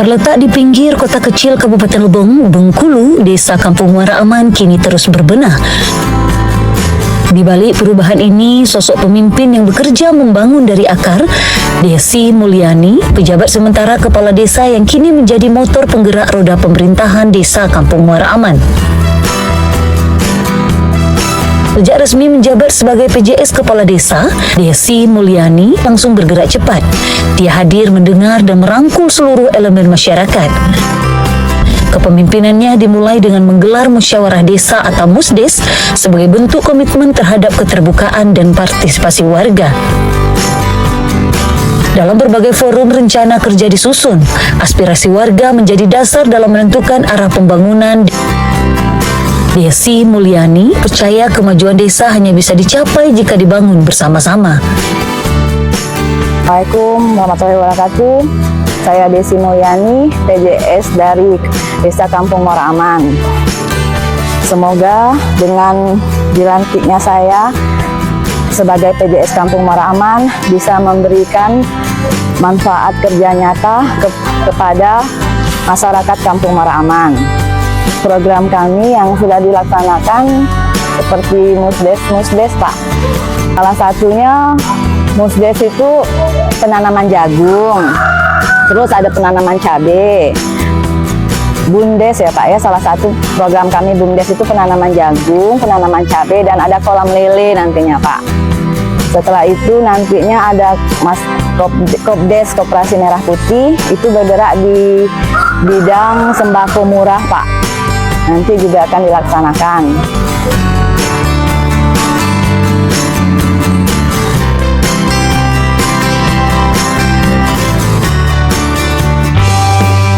Terletak di pinggir kota kecil Kabupaten Lebong, Bengkulu, Desa Kampung Muara Aman kini terus berbenah. Di balik perubahan ini, sosok pemimpin yang bekerja membangun dari akar, Desi Mulyani, pejabat sementara kepala desa yang kini menjadi motor penggerak roda pemerintahan Desa Kampung Muara Aman. Sejak resmi menjabat sebagai PJS Kepala Desa, Desi Mulyani langsung bergerak cepat. Dia hadir mendengar dan merangkul seluruh elemen masyarakat. Kepemimpinannya dimulai dengan menggelar musyawarah desa atau musdes sebagai bentuk komitmen terhadap keterbukaan dan partisipasi warga. Dalam berbagai forum rencana kerja disusun, aspirasi warga menjadi dasar dalam menentukan arah pembangunan. Desi Mulyani percaya kemajuan desa hanya bisa dicapai jika dibangun bersama-sama. Assalamualaikum warahmatullahi wabarakatuh. Saya Desi Mulyani, PJS dari Desa Kampung Muara Aman. Semoga dengan dilantiknya saya sebagai PJS Kampung Muara Aman bisa memberikan manfaat kerja nyata kepada masyarakat Kampung Muara Aman. Program kami yang sudah dilaksanakan seperti musdes Pak. Salah satunya musdes itu penanaman jagung, terus ada penanaman cabai. Bumdes ya Pak ya, salah satu program kami Bumdes itu penanaman jagung, penanaman cabai, dan ada kolam lele nantinya Pak. Setelah itu nantinya ada Kopdes Koperasi Merah Putih, itu bergerak di bidang sembako murah Pak. Nanti juga akan dilaksanakan.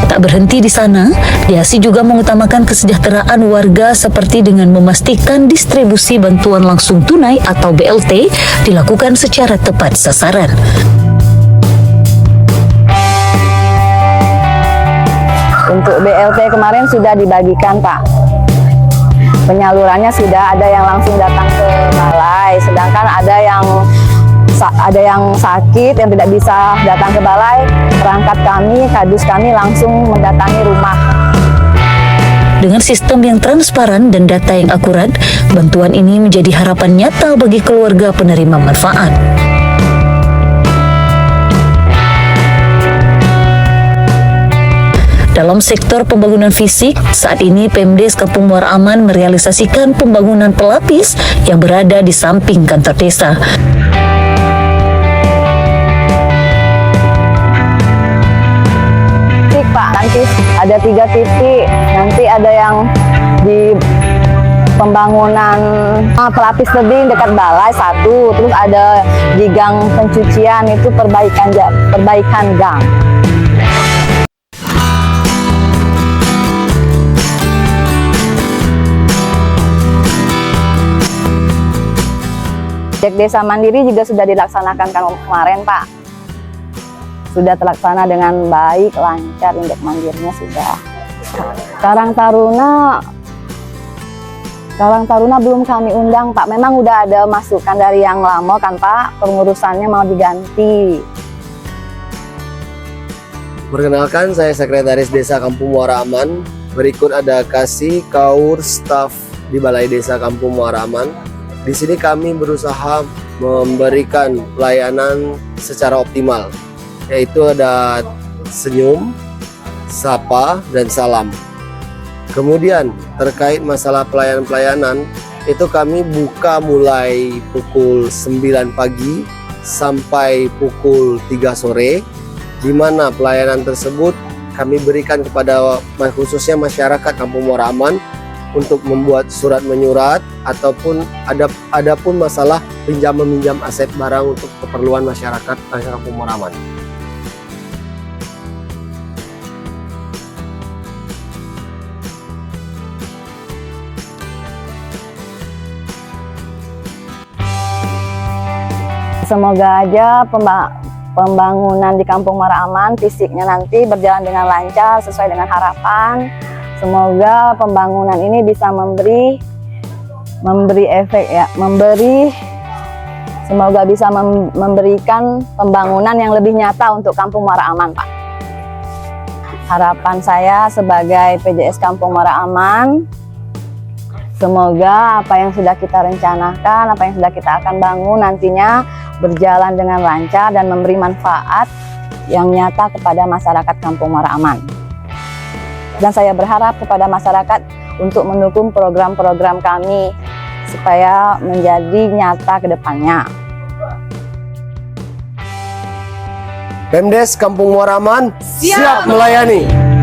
Tak berhenti di sana, Desi juga mengutamakan kesejahteraan warga seperti dengan memastikan distribusi bantuan langsung tunai atau BLT dilakukan secara tepat sasaran. Untuk BLT kemarin sudah dibagikan Pak. Penyalurannya sudah ada yang langsung datang ke balai, sedangkan ada yang sakit yang tidak bisa datang ke balai, perangkat kami, kadus kami langsung mendatangi rumah. Dengan sistem yang transparan dan data yang akurat, bantuan ini menjadi harapan nyata bagi keluarga penerima manfaat. Dalam sektor pembangunan fisik, saat ini Pemdes Kampung Muara Aman merealisasikan pembangunan pelapis yang berada di samping kantor desa. Pak, nanti ada 3 titik, nanti ada yang di pembangunan pelapis tebing dekat balai 1, terus ada di gang pencucian itu perbaikan gang. Proyek Desa Mandiri juga sudah dilaksanakan kemarin Pak. Sudah terlaksana dengan baik, lancar, indeks mandirinya sudah. Karang Taruna belum kami undang Pak. Memang udah ada masukan dari yang lama kan Pak, pengurusannya mau diganti. Perkenalkan, saya Sekretaris Desa Kampung Muara Aman. Berikut ada kasih kaur staf di Balai Desa Kampung Muara Aman. Di sini kami berusaha memberikan pelayanan secara optimal, yaitu ada senyum, sapa, dan salam. Kemudian terkait masalah pelayanan itu kami buka mulai pukul 9 pagi sampai pukul 3 sore, di mana pelayanan tersebut kami berikan kepada khususnya masyarakat Kampung Muara Aman untuk membuat surat menyurat ataupun ada pun masalah pinjam-meminjam aset barang untuk keperluan masyarakat Kampung Muara Aman. Semoga aja pembangunan di Kampung Muara Aman fisiknya nanti berjalan dengan lancar sesuai dengan harapan. Semoga pembangunan ini bisa memberi efek ya, semoga bisa memberikan pembangunan yang lebih nyata untuk Kampung Muara Aman Pak. Harapan saya sebagai PJS Kampung Muara Aman, semoga apa yang sudah kita rencanakan, apa yang sudah kita akan bangun nantinya berjalan dengan lancar dan memberi manfaat yang nyata kepada masyarakat Kampung Muara Aman. Dan saya berharap kepada masyarakat untuk mendukung program-program kami supaya menjadi nyata ke depannya. Pemdes Kampung Muara Aman siap melayani.